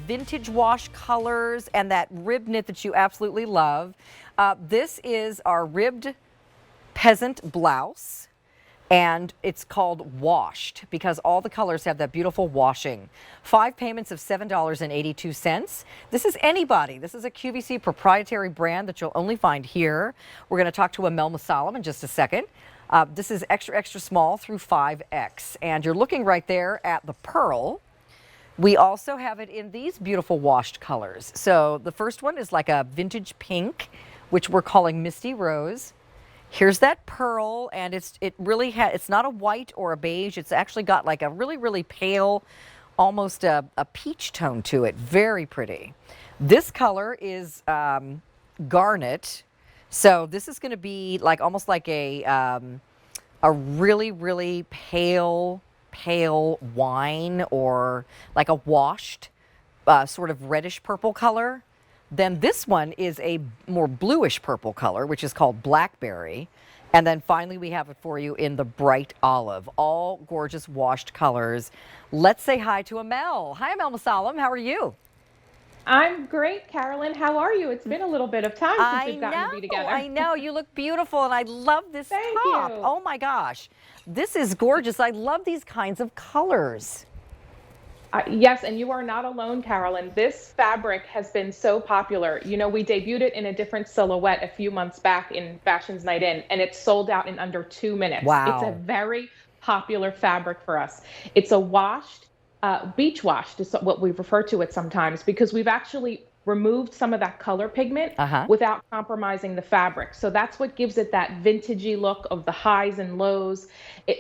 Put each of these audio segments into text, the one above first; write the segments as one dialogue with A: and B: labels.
A: vintage wash colors and that rib knit that you absolutely love. This is our ribbed peasant blouse, and it's called washed because all the colors have that beautiful washing. 5 payments of $7.82. This is Anybody. This is a QVC proprietary brand that you'll only find here. We're going to talk to Amel Musallam in just a second. This is extra, extra small through 5X, and you're looking right there at the pearl. We also have it in these beautiful washed colors. So the first one is like a vintage pink, which we're calling Misty Rose. Here's that pearl, and it's not a white or a beige. It's actually got like a really, really pale, almost a peach tone to it. Very pretty. This color is garnet. So this is going to be like almost like a really, really pale wine, or like a washed sort of reddish purple color. Then this one is a more bluish purple color, which is called blackberry. And then finally we have it for you in the bright olive. All gorgeous washed colors. Let's say hi to Amel. Hi, Amel Musallam. How are you?
B: I'm great, Carolyn. How are you? It's been a little bit of time since we've gotten to be together.
A: I know. You look beautiful, and I love this
B: Thank
A: top.
B: you.
A: Oh my gosh. This is gorgeous. I love these kinds of colors.
B: Yes, and you are not alone, Carolyn. This fabric has been so popular. You know, we debuted it in a different silhouette a few months back in Fashion's Night In, and it sold out in under 2 minutes.
A: Wow.
B: It's a very popular fabric for us. It's a washed, beach washed is what we refer to it sometimes, because we've actually removed some of that color pigment without compromising the fabric. So that's what gives it that vintagey look of the highs and lows,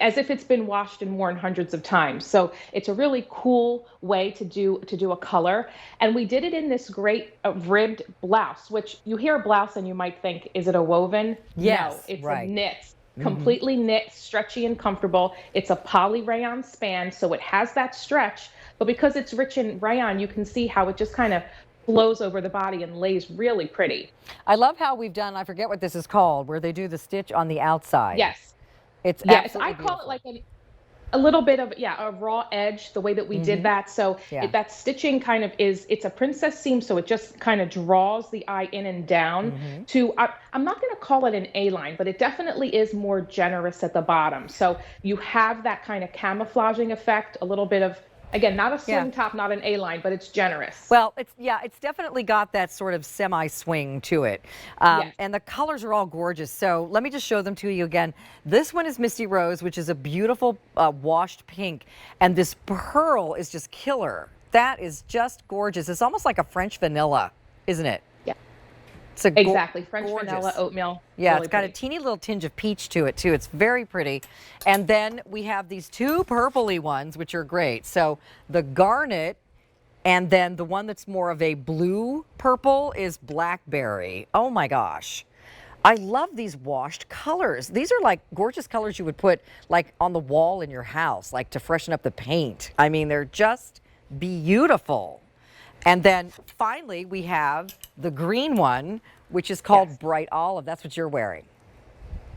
B: as if it's been washed and worn hundreds of times. So it's a really cool way to do a color. And we did it in this great ribbed blouse, which you hear a blouse and you might think, is it a woven?
A: Yes,
B: no, it's
A: right.
B: a knit. Completely knit, stretchy and comfortable. It's a poly rayon span, so it has that stretch, but because it's rich in rayon, you can see how it just kind of flows over the body and lays really pretty.
A: I love how we've done, I forget what this is called, where they do the stitch on the outside.
B: Yes.
A: It's
B: Yes,
A: absolutely
B: I call
A: beautiful.
B: it like a little bit of, a raw edge, the way that we did that. So that stitching kind of it's a princess seam, so it just kind of draws the eye in and down to, I'm not going to call it an A-line, but it definitely is more generous at the bottom. So you have that kind of camouflaging effect, a little bit of, again, not a swing top, not an A-line, but it's generous.
A: Well, it's definitely got that sort of semi-swing to it.
B: Yes.
A: And the colors are all gorgeous. So let me just show them to you again. This one is Misty Rose, which is a beautiful washed pink. And this pearl is just killer. That is just gorgeous. It's almost like a French vanilla, isn't it?
B: Yeah.
A: It's a
B: Exactly. French
A: gorgeous.
B: vanilla, oatmeal.
A: Yeah,
B: really
A: it's got
B: pretty.
A: a teeny little tinge of peach to it, too. It's very pretty. And then we have these 2 purpley ones, which are great. So the garnet, and then the one that's more of a blue purple is blackberry. Oh, my gosh. I love these washed colors. These are like gorgeous colors you would put like on the wall in your house, like to freshen up the paint. I mean, they're just beautiful. And then finally, we have the green one, which is called Bright Olive. That's what you're wearing.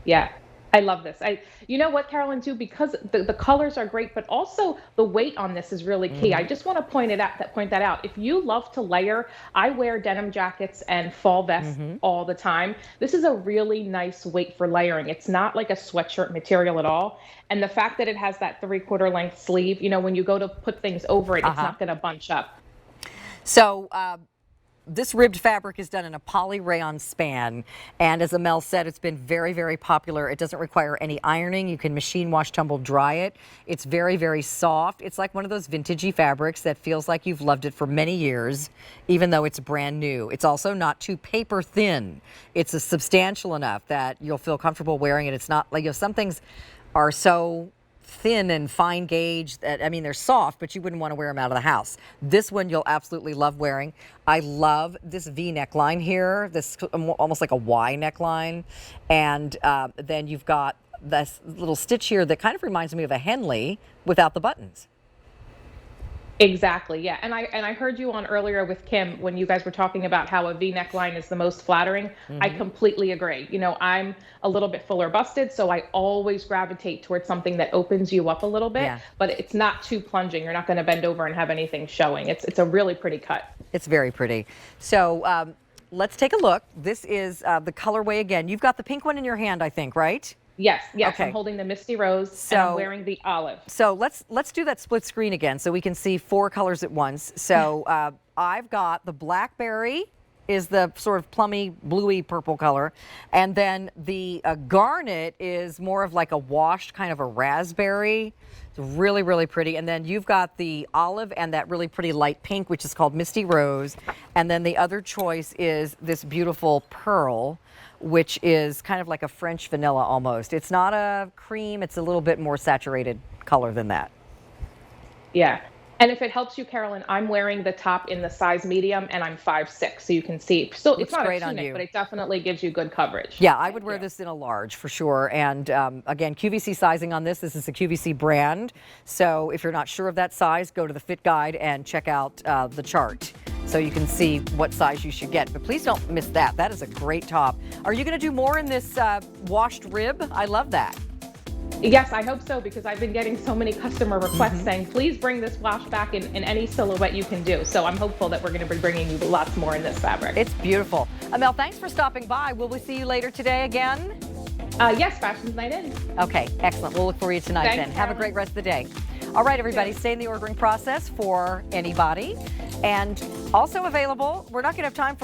B: Yeah, I love this. You know what, Carolyn, too, because the colors are great, but also the weight on this is really key. I just want to point that out. If you love to layer, I wear denim jackets and fall vests all the time. This is a really nice weight for layering. It's not like a sweatshirt material at all. And the fact that it has that 3/4 length sleeve, you know, when you go to put things over it, it's not going to bunch up.
A: So this ribbed fabric is done in a poly rayon span, and as Amel said, it's been very, very popular. It doesn't require any ironing. You can machine wash, tumble dry it. It's very, very soft. It's like one of those vintagey fabrics that feels like you've loved it for many years, even though it's brand new. It's also not too paper thin. It's substantial enough that you'll feel comfortable wearing it. It's not like, you know, some things are so thin and fine gauge that, I mean, they're soft, but you wouldn't want to wear them out of the house. This one you'll absolutely love wearing. I love this V neckline here, this almost like a Y neckline. And then you've got this little stitch here that kind of reminds me of a Henley without the buttons.
B: Exactly. Yeah. And I heard you on earlier with Kim when you guys were talking about how a V neckline is the most flattering. I completely agree. I'm a little bit fuller busted, so I always gravitate towards something that opens you up a little bit,
A: Yeah.
B: but it's not too plunging. You're not going to bend over and have anything showing. It's a really pretty cut.
A: It's very pretty. So let's take a look. This is the colorway again. You've got the pink one in your hand, I think, right?
B: Yes, yes.
A: Okay.
B: I'm holding the Misty Rose and I'm wearing the olive.
A: So let's do that split screen again so we can see 4 colors at once. So I've got the blackberry is the sort of plummy, bluey purple color. And then the garnet is more of like a washed kind of a raspberry. It's really, really pretty. And then you've got the olive and that really pretty light pink, which is called Misty Rose. And then the other choice is this beautiful pearl, which is kind of like a French vanilla almost. It's not a cream, it's a little bit more saturated color than that.
B: Yeah. And if it helps you, Carolyn, I'm wearing the top in the size medium and I'm 5'6", so you can see. So it's not a tunic, but it definitely gives you good coverage.
A: Yeah, I would wear this in a large for sure. And again, QVC sizing on this. This is a QVC brand. So if you're not sure of that size, go to the fit guide and check out the chart so you can see what size you should get. But please don't miss that. That is a great top. Are you going to do more in this washed rib? I love that.
B: Yes, I hope so, because I've been getting so many customer requests saying, please bring this wash back in any silhouette you can do. So I'm hopeful that we're going to be bringing you lots more in this fabric.
A: It's beautiful. Amel, thanks for stopping by. Will we see you later today again?
B: Yes, Fashions Night In.
A: Okay, excellent. We'll look for you tonight then. Have a great rest of the day. All right, everybody, stay in the ordering process for Anybody. And also available, we're not going to have time for